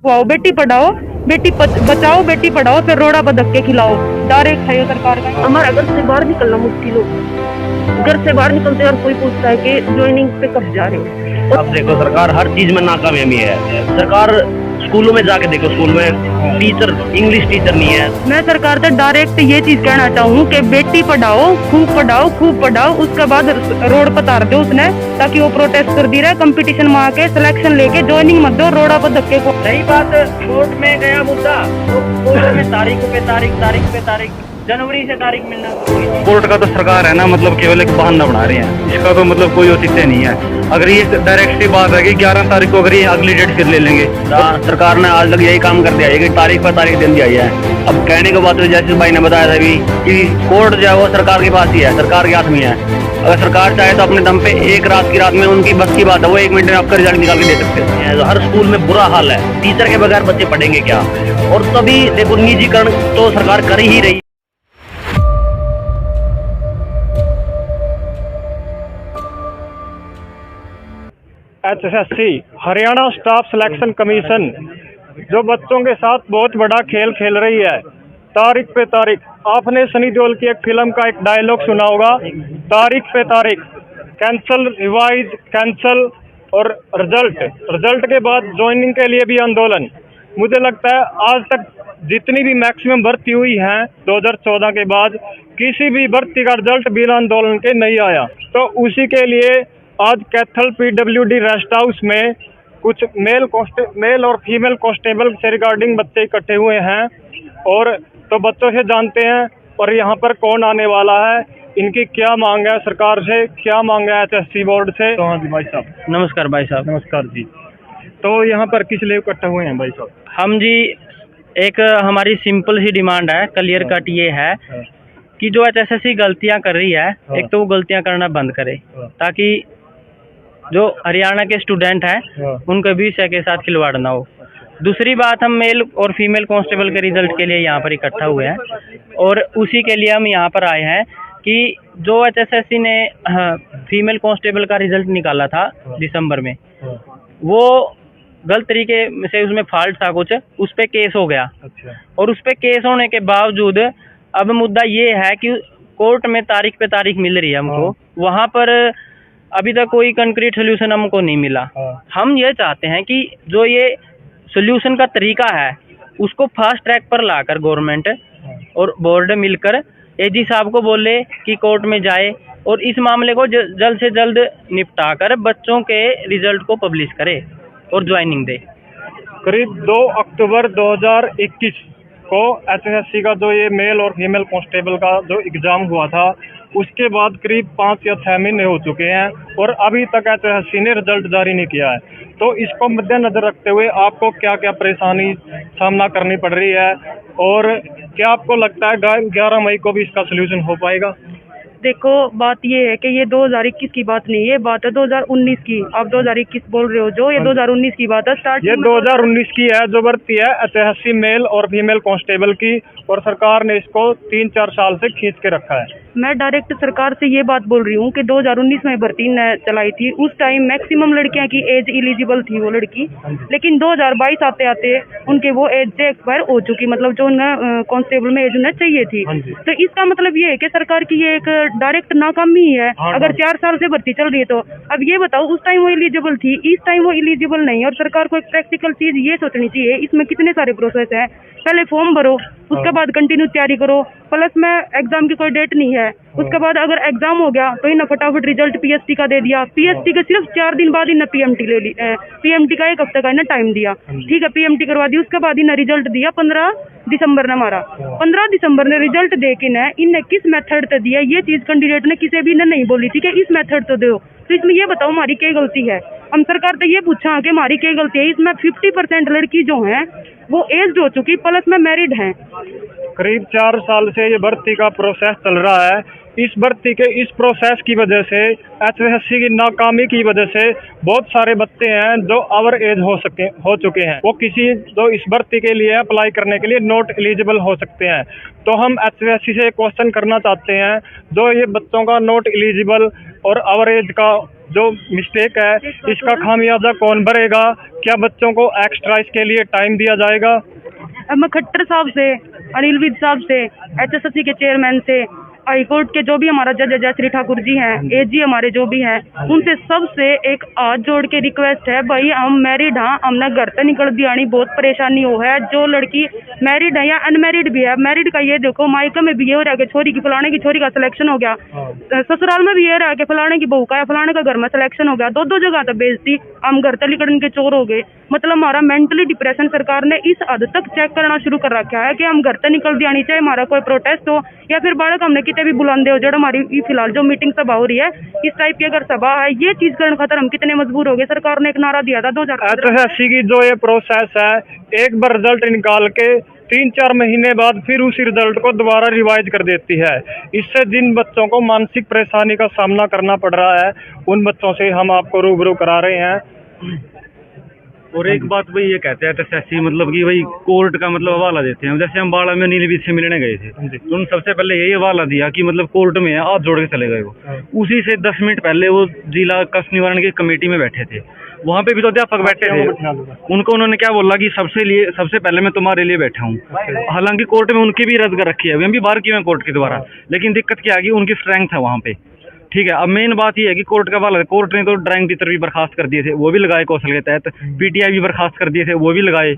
Wow, Beti Padhao, बचाओ, बेटी पढ़ाओ, फिर रोड़ा पर धक्के खिलाओ। डायरेक्ट है ये सरकार का। हमारा घर से बाहर निकलना मुश्किल हो, घर से बाहर निकलते और कोई पूछता है कि ज्वाइनिंग पे कब जा रहे हो। अब देखो सरकार हर चीज में नाकामयाबी है। सरकार स्कूलों में जाके देखो, स्कूल में टीचर इंग्लिश टीचर नहीं है। मैं सरकार से डायरेक्ट ये चीज कहना चाहूँ कि बेटी पढ़ाओ, खूब पढ़ाओ, उसके बाद रोड पर तार दो उसने, ताकि वो प्रोटेस्ट कर दी रहे, कंपटीशन में आके सिलेक्शन लेके ज्वाइनिंग मत दो, रोड़ा पर धक्के को। रही बात कोर्ट में गया मुद्दा, तो कोर्ट में तारीख पे तारीख जनवरी से तारीख मिलना। कोर्ट का तो सरकार है ना, मतलब केवल एक बहाना बना रही है, इसका तो मतलब कोई औचित्य नहीं है। अगर ये डायरेक्ट सी बात है कि 11 तारीख को अगर ये अगली डेट फिर ले लेंगे। सरकार ने आज तक यही काम कर दिया है कि तारीख पर तारीख दे दिया है। अब कहने के बाद तो जैसे भाई ने बताया था भी कि कोर्ट जो है वो सरकार के पास ही है, सरकार के हाथ में है। अगर सरकार चाहे तो अपने दम पे एक रात की रात में, उनकी बस की बात है, वो 1 मिनट में आपका रिजल्ट निकाल के दे सकते हैं। हर स्कूल में बुरा हाल है, टीचर के बगैर बच्चे पढ़ेंगे क्या। और तभी देखो निजीकरण तो सरकार कर ही रही। HSSC Haryana staff selection commission जो बच्चों के साथ बहुत बड़ा खेल खेल रही है। तारीख पे तारीख, आपने सनी देओल की एक फिल्म का एक डायलॉग सुना होगा, तारीख पे तारीख, कैंसल, रिवाइज, कैंसल और रिजल्ट के बाद ज्वाइनिंग के लिए भी आंदोलन। मुझे लगता है आज तक जितनी भी मैक्सिमम भर्ती हुई है 2014 के बाद, किसी भी भर्ती का रिजल्ट बिना आंदोलन के नहीं आया। तो उसी के लिए आज कैथल PWD रेस्ट हाउस में कुछ मेल और फीमेल कांस्टेबल से रिगार्डिंग बच्चे इकट्ठे हुए हैं, और तो बच्चों से जानते हैं और यहाँ पर कौन आने वाला है, इनकी क्या मांग है सरकार से, क्या मांग है HSC बोर्ड से। तो हाँ जी भाई साहब। नमस्कार भाई साहब। नमस्कार जी। तो यहाँ पर किस लिए इकट्ठे हुए हैं भाई साहब? हम जी एक हमारी सिंपल सी डिमांड है, क्लियर कट ये है कि जो HSSC गलतियां कर रही है, एक तो वो गलतियां करना बंद करे, ताकि जो हरियाणा के स्टूडेंट हैं उनके भी के साथ खिलवाड़ ना हो। दूसरी बात, हम मेल और फीमेल कांस्टेबल के रिजल्ट के लिए यहाँ पर इकट्ठा हुए हैं, और उसी के लिए हम यहाँ पर आए हैं कि जो HSSC ने फीमेल कांस्टेबल का रिजल्ट निकाला था दिसंबर में, वो गलत तरीके से उसमें फॉल्ट था कुछ, उस पर केस हो गया। और उस पर केस होने के बावजूद अब मुद्दा ये है कि कोर्ट में तारीख पे तारीख मिल रही है हमको, वहाँ पर अभी तक कोई कंक्रीट सोल्यूशन हमको नहीं मिला। हम ये चाहते हैं कि जो ये सोल्यूशन का तरीका है उसको फास्ट ट्रैक पर लाकर गवर्नमेंट और बोर्ड मिलकर AG साहब को बोले कि कोर्ट में जाए और इस मामले को जल्द से जल्द निपटा कर बच्चों के रिजल्ट को पब्लिश करे और ज्वाइनिंग दे। करीब 2 अक्टूबर 2021 को HSSC का जो ये मेल और फीमेल कांस्टेबल का जो एग्जाम हुआ था, उसके बाद करीब 5 या 6 महीने हो चुके हैं और अभी तक HSSC ने रिजल्ट जारी नहीं किया है। तो इसको मद्देनजर रखते हुए आपको क्या क्या परेशानी सामना करनी पड़ रही है, और क्या आपको लगता है 11 मई को भी इसका सोल्यूशन हो पाएगा? देखो, बात ये है कि ये 2021 की बात नहीं है, बात है 2019 की। आप 2021 बोल रहे हो, जो ये 2019 की बात है। स्टार्ट ये 2019 की है जो भर्ती है HSSC मेल और फीमेल कांस्टेबल की, और सरकार ने इसको 3-4 साल से खींच के रखा है। मैं डायरेक्ट सरकार से ये बात बोल रही हूँ कि 2019 में भर्ती चलाई थी, उस टाइम मैक्सिमम लड़कियां की एज एलिजिबल थी वो लड़की, लेकिन 2022 आते आते उनके वो एज से एक्सपायर हो चुकी, मतलब जो उन्हें कांस्टेबल में एज उन्हें चाहिए थी। तो इसका मतलब ये है कि सरकार की ये एक डायरेक्ट नाकामी है। अगर 4 साल से भर्ती चल रही है तो अब ये बताओ, उस टाइम वो एलिजिबल थी, इस टाइम वो एलिजिबल नहीं। और सरकार को एक प्रैक्टिकल चीज ये सोचनी चाहिए, इसमें कितने सारे प्रोसेस है, पहले फॉर्म भरो, उसके बाद कंटिन्यू तैयारी करो, प्लस में एग्जाम की कोई डेट नहीं है, उसके बाद अगर एग्जाम हो गया तो इन्हें फटाफट रिजल्ट PST का दे दिया, PST के सिर्फ 4 दिन बाद इन्हें PMT ले ली, PMT का 1 हफ्ते का इन्हें टाइम दिया, ठीक है, PMT करवा दी, उसके बाद इन्हें रिजल्ट दिया 15 दिसंबर ने हमारा 15 दिसंबर ने रिजल्ट दे के इन्हें किस मेथड से दिया, ये चीज कैंडिडेट ने किसी भी इन्हें नहीं बोली, ठीक है, इस मेथड से दो। तो इसमें ये बताओ हमारी क्या गलती है? हम सरकार से ये पूछा कि हमारी क्या गलती है? इसमें 50% लड़की जो है वो एज हो चुकी, प्लस में मैरिड हैं। करीब 4 साल से ये भर्ती का प्रोसेस चल रहा है। इस भर्ती के इस प्रोसेस की वजह से, HSSC की नाकामी की वजह से बहुत सारे बच्चे हैं जो ओवर एज हो चुके हैं, वो किसी जो इस भर्ती के लिए अप्लाई करने के लिए नॉट एलिजिबल हो सकते हैं। तो हम HSSC से क्वेश्चन करना चाहते हैं, जो ये बच्चों का नॉट एलिजिबल और अवरेज का जो मिस्टेक है इसका खामियाजा कौन भरेगा? क्या बच्चों को एक्स्ट्रा इसके लिए टाइम दिया जाएगा? अब मैं खट्टर साहब से, अनिल विज साहब से, HSSC के चेयरमैन से, हाई कोर्ट के जो भी हमारा जज जयश्री ठाकुर जी हैं, AG हमारे जो भी हैं, उनसे सबसे एक हाथ जोड़ के रिक्वेस्ट है, भाई हम मैरिड हाँ, हमने घर से निकल दिया नहीं, बहुत परेशानी हो है। जो लड़की मैरिड है या अनमैरिड भी है, मैरिड का ये देखो, मायका में भी ये हो रहा है कि छोरी की फलाने की छोरी का सिलेक्शन हो गया, ससुराल में भी ये रहा है कि फलाने की बहू का या फलाने का घर में सिलेक्शन हो गया, दो जगह तो बेइज्जती, हम घर से निकलने के चोर हो गए। मतलब हमारा मेंटली डिप्रेशन सरकार ने इस हद तक चेक करना शुरू कर रखा है कि हम घर से निकल दिया नहीं, चाहे हमारा कोई प्रोटेस्ट हो या फिर बालक हमने कितने भी बुलांदे हो, जो हमारी फिलहाल जो मीटिंग सभा हो रही है इस टाइप की अगर सभा है, ये चीज करने खातर हम कितने मजबूर हो गए। सरकार ने एक नारा दिया था 2015 HSSC की जो ये प्रोसेस है, एक बार रिजल्ट निकाल के 3-4 महीने बाद फिर उसी रिजल्ट को दोबारा रिवाइज कर देती है। इससे जिन बच्चों को मानसिक परेशानी का सामना करना पड़ रहा है, उन बच्चों से हम आपको रूबरू करा रहे हैं। और एक बात भाई ये कहते हैं HSSC मतलब कि भाई कोर्ट का मतलब हवाला देते हैं। जैसे हम बाड़ा में नीलवीर से मिलने गए थे तो उन्होंने सबसे पहले यही हवाला दिया कि मतलब कोर्ट में हाथ जोड़ के चले गए वो। उसी से 10 मिनट पहले वो जिला कष्ट निवारण की कमेटी में बैठे थे, वहाँ पे भी तो अध्यापक बैठे थे। उनको उन्होंने क्या बोला कि सबसे पहले मैं तुम्हारे लिए बैठा हूँ। हालांकि कोर्ट में उनकी भी रद्द कर रखी है, हम भी बाहर किए हैं कोर्ट के द्वारा, लेकिन दिक्कत क्या है कि उनकी स्ट्रेंथ है वहाँ पे। ठीक है, अब मेन बात ये है कि कोर्ट का हवाला, कोर्ट ने तो ड्राइंग टीचर भी बर्खास्त कर दिए थे, वो भी लगाए कौशल के तहत, PTI भी बर्खास्त कर दिए थे, वो भी लगाए।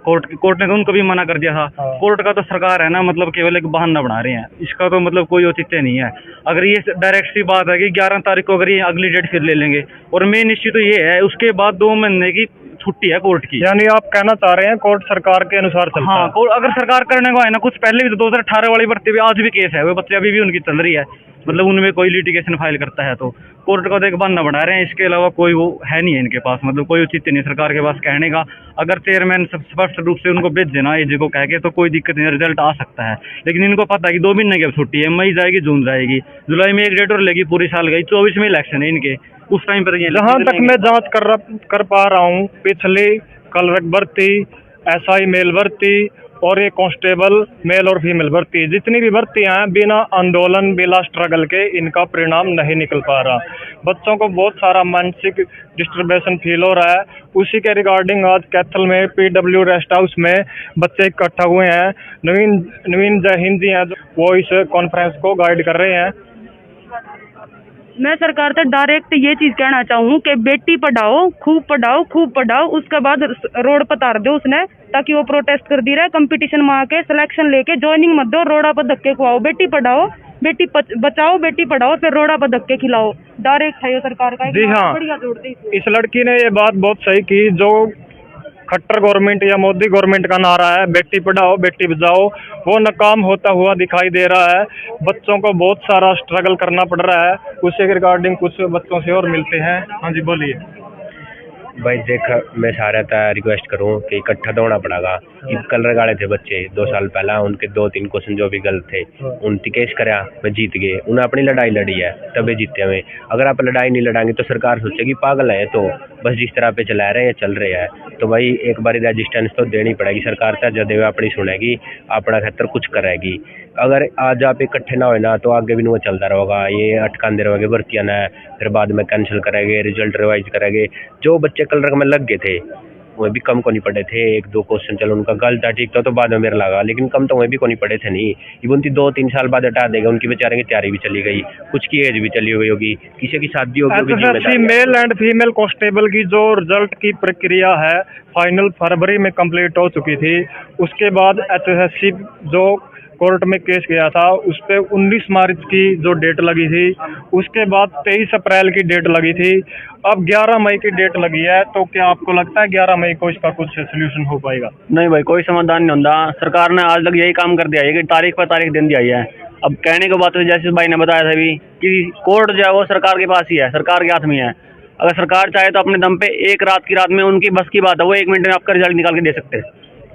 कोर्ट ने तो उनको भी मना कर दिया था। कोर्ट का तो सरकार है ना, मतलब केवल एक बहाना बना रहे हैं, इसका तो मतलब कोई औचित्य नहीं है। अगर ये डायरेक्ट सी बात है कि 11 तारीख को अगर ये अगली डेट फिर ले लेंगे, और मेन इश्यू तो ये है उसके बाद 2 महीने की छुट्टी है कोर्ट की। यानी आप कहना चाह रहे हैं कोर्ट सरकार के अनुसार चलता हाँ, है? अगर सरकार करने को है ना, कुछ पहले भी 2018 वाली भर्ती भी आज भी केस है, वो बच्चे अभी भी उनकी चल रही है, मतलब उनमें कोई लिटिगेशन फाइल करता है तो कोर्ट का तो एक बहाना बना रहे हैं। इसके अलावा कोई वो है नहीं है इनके पास, मतलब कोई उचित नहीं सरकार के पास कहने का। अगर चेयरमैन स्पष्ट रूप से उनको भेज देना AG को कह के तो कोई दिक्कत नहीं, रिजल्ट आ सकता है। लेकिन इनको पता है कि 2 महीने की छुट्टी है, मई जाएगी, जून जाएगी, जुलाई में 1 डेट और लेगी, पूरी साल गई, 24 में इलेक्शन है इनके, उस टाइम पर जहाँ तक मैं जांच कर पा रहा हूँ, पिछली क्लर्क भर्ती, SI मेल भर्ती और ये कांस्टेबल मेल और फीमेल भर्ती, जितनी भी भर्तियां हैं, बिना आंदोलन बिना स्ट्रगल के इनका परिणाम नहीं निकल पा रहा। बच्चों को बहुत सारा मानसिक डिस्टर्बेशन फील हो रहा है। उसी के रिगार्डिंग आज कैथल में PW रेस्ट हाउस में बच्चे इकट्ठा हुए हैं। नवीन जय हिंद जी हैं, वो इस कॉन्फ्रेंस को गाइड कर रहे हैं। मैं सरकार से डायरेक्ट ये चीज कहना चाहूँ कि बेटी पढ़ाओ, खूब पढ़ाओ, उसके बाद रोड पर तार दो उसने, ताकि वो प्रोटेस्ट कर दी रहे, कंपटीशन में आके सिलेक्शन लेके ज्वाइनिंग मत दो, रोड़ा पर धक्के खुआओ। बेटी पढ़ाओ, बेटी बचाओ, बेटी पढ़ाओ, फिर रोड़ा पर धक्के खिलाओ। डायरेक्ट है ये सरकार का। जी हाँ, बढ़िया जोड़ते इस लड़की ने ये बात बहुत सही की। जो खट्टर गवर्नमेंट या मोदी गवर्नमेंट का नारा है, बेटी पढ़ाओ बेटी बचाओ, वो नाकाम होता हुआ दिखाई दे रहा है। बच्चों को बहुत सारा स्ट्रगल करना पड़ रहा है। उसी के रिगार्डिंग कुछ बच्चों से और मिलते हैं। हाँ जी, बोलिए भाई। देख, मैं सारा था रिक्वेस्ट करूँ कि इकट्ठा दौड़ना पड़ेगा। कलर गाड़े थे बच्चे 2 साल पहला, उनके 2-3 क्वेश्चन जो भी गलत थे उनकी केस कराया, मैं जीत गए। उन्हें अपनी लड़ाई लड़ी है तभी जीते हुए। अगर आप लड़ाई नहीं लड़ाएंगे तो सरकार सोचेगी पागल है, तो बस जिस तरह पे चला रहे हैं चल रहे हैं। तो भाई एक बार रेजिस्टेंस तो देनी पड़ेगी सरकार से, जब हुए अपनी सुनेगी, अपना खतर कुछ करेगी। अगर आज आप इकट्ठे ना हो ना तो आगे भी नहीं चलता रहेगा, ये अटकाते रहोगे भर्तियाँ ना, फिर बाद में कैंसिल करेंगे, रिजल्ट रिवाइज करेंगे। जो बच्चे कलर में लग गए थे वो भी कम को नहीं पढ़े थे, 1-2 क्वेश्चन चलो उनका गलत था, ठीक था, तो बाद में मेरा लगा, लेकिन कम तो वही भी को नहीं पढ़े थे। नहीं, इवन 2-3 साल बाद हटा देगा, उनकी बेचारे की तैयारी भी चली गई, कुछ की एज भी चली हुई होगी, किसी की शादी होगी। मेल एंड फीमेल कांस्टेबल की जो रिजल्ट की प्रक्रिया है फाइनल फरवरी में कंप्लीट हो चुकी थी। उसके बाद HSSC जो कोर्ट में केस गया था उस पर 19 मार्च की जो डेट लगी थी, उसके बाद 23 अप्रैल की डेट लगी थी, अब 11 मई की डेट लगी है। तो क्या आपको लगता है 11 मई को इसका कुछ सोल्यूशन हो पाएगा? नहीं भाई, कोई समाधान नहीं होता। सरकार ने आज तक यही काम कर दिया है कि तारीख पर तारीख दिन दिया है। अब कहने के बाद तो जैसे भाई ने बताया था भी कि कोर्ट जो है वो सरकार के पास ही है, सरकार के हाथ में है। अगर सरकार चाहे तो अपने दम पे एक रात की रात में, उनकी बस की बात है, वो 1 मिनट में आपका रिजल्ट निकाल के दे सकते हैं,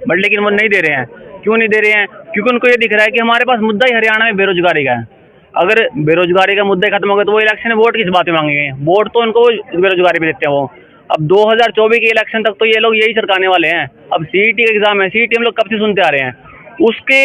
बट लेकिन वो नहीं दे रहे हैं। क्यों नहीं दे रहे हैं? क्योंकि उनको ये दिख रहा है कि हमारे पास मुद्दा ही हरियाणा में बेरोजगारी का है। अगर बेरोजगारी का मुद्दा खत्म हो गया तो वो इलेक्शन में वोट किस बात में मांगेंगे? वोट तो उनको बेरोजगारी पे देते हैं वो। अब 2024 के इलेक्शन तक तो ये लोग यही सरकाने वाले हैं। अब CET का एग्जाम है, CET हम लोग कब से सुनते आ रहे हैं, उसके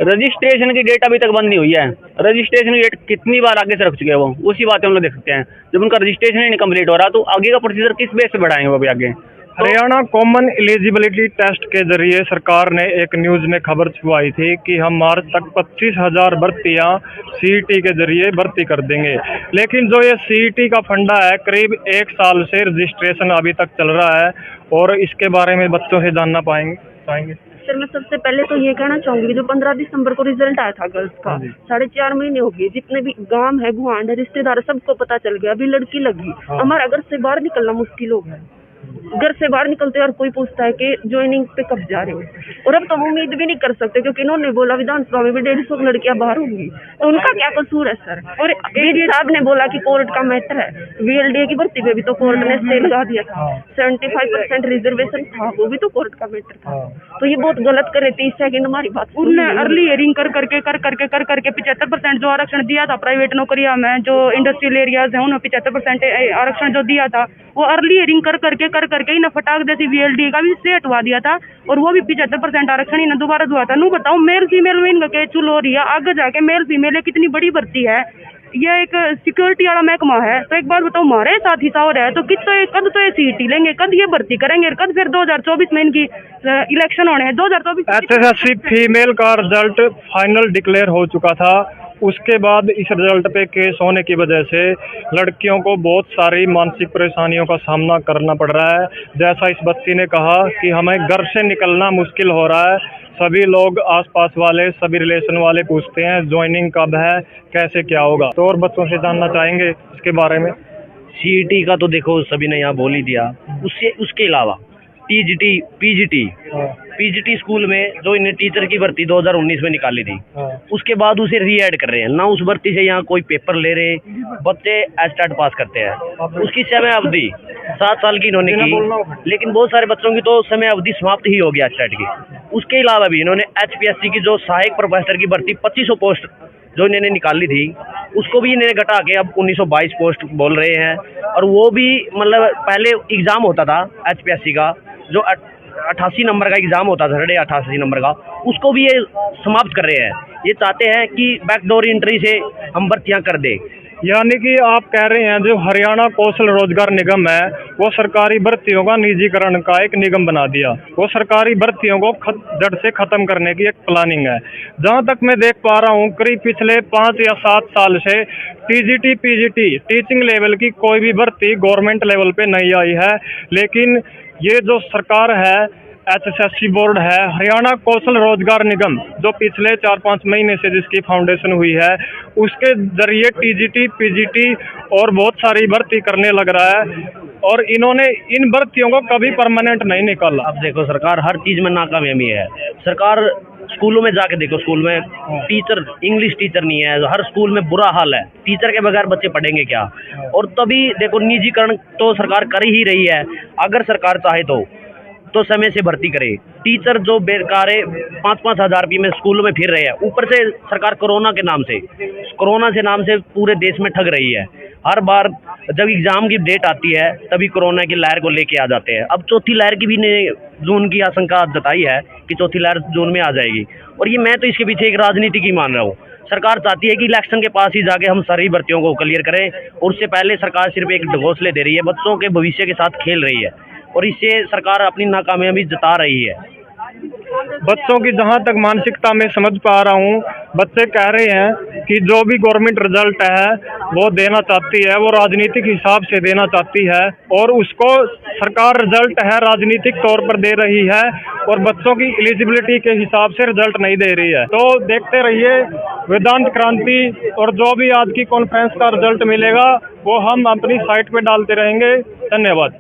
रजिस्ट्रेशन की डेट अभी तक बंद नहीं हुई है। रजिस्ट्रेशन की डेट कितनी बार आगे से रख चुके हैं वो, उसी बात हम लोग देख सकते हैं। जब उनका रजिस्ट्रेशन ही नहीं कंप्लीट हो रहा तो आगे का प्रोसीजर किस बेस पे बढ़ाएंगे वो अभी आगे। हरियाणा कॉमन एलिजिबिलिटी टेस्ट के जरिए सरकार ने एक न्यूज़ में खबर छुपाई थी कि हम मार्च तक 25,000 भर्तियां सीईटी के जरिए भर्ती कर देंगे, लेकिन जो ये सीईटी का फंडा है करीब 1 साल से रजिस्ट्रेशन अभी तक चल रहा है, और इसके बारे में बच्चों से जानना पाएंगे। सर मैं सबसे पहले तो ये कहना चाहूंगी, जो 15 दिसंबर को रिजल्ट आया था गर्ल्स का, 4.5 महीने हो गए, जितने भी गांव है, गुआंढ है, रिश्तेदार, सबको पता चल गया अभी लड़की लगी। हमारा घर से बाहर निकलना मुश्किल हो गया। घर से बाहर निकलते और कोई पूछता है कि ज्वाइनिंग पे कब जा रहे हो, और अब तो हम उम्मीद भी नहीं कर सकते, क्योंकि इन्होंने बोला विधानसभा में भी 150 लड़कियां बाहर होंगी, तो उनका क्या कसूर है सर। और डीजी साहब ने बोला कि कोर्ट का मैटर है, वीएलडीए की भर्ती पे भी तो कोर्ट ने स्टे लगा दिया था, 75% रिजर्वेशन था, वो भी तो कोर्ट का मैटर था। तो ये बहुत गलत करे। 30 सेकंड हमारी बात। उनने अर्ली हियरिंग कर करके 75% जो आरक्षण दिया था प्राइवेट नौकरियां में, जो इंडस्ट्रियल एरियाज है उन्हें 75% आरक्षण जो दिया था, वो अर्ली हियरिंग कर करके ही ना फटाक देती वीएलडी का भी से हटवा दिया था, और वो भी 75% आरक्षण ही ना दोबारा हुआ था। नू बताओ मेल फीमेल में इनका क्या चुल हो रही है, आगे जाके मेल फीमेल कितनी बड़ी भर्ती है, ये एक सिक्योरिटी वाला महकमा है। तो एक बात बताओ, हमारे साथ हिस्सा हो रहा है तो कद तो ये सीटी लेंगे, कद ये भर्ती करेंगे, कद फिर 2024 में इनकी इलेक्शन होने हैं। 2024 एचएसएससी फीमेल का रिजल्ट फाइनल डिक्लेयर हो चुका था। उसके बाद इस रिजल्ट पे केस होने की वजह से लड़कियों को बहुत सारी मानसिक परेशानियों का सामना करना पड़ रहा है। जैसा इस बच्ची ने कहा कि हमें घर से निकलना मुश्किल हो रहा है, सभी लोग आसपास वाले, सभी रिलेशन वाले पूछते हैं ज्वाइनिंग कब है, कैसे क्या होगा। तो और बच्चों से जानना चाहेंगे इसके बारे में। सीईटी का तो देखो सभी ने यहाँ बोल ही दिया, उसके अलावा टीजीटी पीजीटी स्कूल में जो इन्हें टीचर की भर्ती 2019 में निकाली थी, उसके बाद उसे री ऐड कर रहे हैं ना। उस भर्ती से यहाँ कोई पेपर ले रहे, बच्चे एस्टेट पास करते हैं। उसकी समय अवधि 7 साल की इन्होंने की, लेकिन बहुत सारे बच्चों की तो समय अवधि समाप्त ही हो गया एस्टेट की। उसके अलावा भी इन्होंने एचपीएससी की जो सहायक प्रोफेसर की भर्ती 2500 पोस्ट जो इन्होंने निकाली थी, उसको भी इन्होंने घटा के अब 1922 पोस्ट बोल रहे हैं। और वो भी मतलब पहले एग्जाम होता था एचपीएससी का, जो 88 नंबर का एग्जाम होता था, 88 नंबर का, उसको भी ये समाप्त कर रहे हैं। ये चाहते हैं कि बैकडोर एंट्री से हम भर्तियां कर दें। यानी कि आप कह रहे हैं जो हरियाणा कौशल रोजगार निगम है वो सरकारी भर्तियों का निजीकरण का एक निगम बना दिया, वो सरकारी भर्तियों को जड़ से खत्म करने की एक प्लानिंग है। जहां तक मैं देख पा रहा हूं, करीब पिछले 5 या 7 साल से टीजीटी पीजीटी टीचिंग लेवल की कोई भी भर्ती गवर्नमेंट लेवल पे नहीं आई है। लेकिन ये जो सरकार है, एचएसएससी बोर्ड है, हरियाणा कौशल रोजगार निगम, जो पिछले 4-5 महीने से जिसकी फाउंडेशन हुई है, उसके जरिए टीजीटी पीजीटी और बहुत सारी भर्ती करने लग रहा है, और इन्होंने इन भर्तियों को कभी परमानेंट नहीं निकाला। अब देखो सरकार हर चीज में नाकामयाबी है। सरकार स्कूलों में जाके देखो, स्कूल में टीचर, इंग्लिश टीचर नहीं है, हर स्कूल में बुरा हाल है। टीचर के बगैर बच्चे पढ़ेंगे क्या? और तभी देखो निजीकरण तो सरकार कर ही रही है। अगर सरकार चाहे तो समय से भर्ती करे। टीचर जो बेकार 5-5 हज़ार रुपये में स्कूलों में फिर रहे हैं, ऊपर से सरकार कोरोना से नाम से पूरे देश में ठग रही है। हर बार जब एग्जाम की डेट आती है तभी कोरोना की लहर को लेके आ जाते हैं। अब चौथी लहर की भी ने जून की आशंका जताई है कि चौथी लहर जून में आ जाएगी, और ये मैं तो इसके पीछे एक राजनीति की मान रहा हूँ। सरकार चाहती है कि इलेक्शन के पास ही जाके हम सारी भर्तियों को क्लियर करें, और उससे पहले सरकार सिर्फ एक ढकोसले दे रही है, बच्चों के भविष्य के साथ खेल रही है, और इससे सरकार अपनी नाकामयाबी जता रही है। बच्चों की जहां तक मानसिकता में समझ पा रहा हूं, बच्चे कह रहे हैं कि जो भी गवर्नमेंट रिजल्ट है वो देना चाहती है, वो राजनीतिक हिसाब से देना चाहती है, और उसको सरकार रिजल्ट है राजनीतिक तौर पर दे रही है, और बच्चों की एलिजिबिलिटी के हिसाब से रिजल्ट नहीं दे रही है। तो देखते रहिए वेदांत क्रांति, और जो भी आज की कॉन्फ्रेंस का रिजल्ट मिलेगा वो हम अपनी साइट पे डालते रहेंगे। धन्यवाद।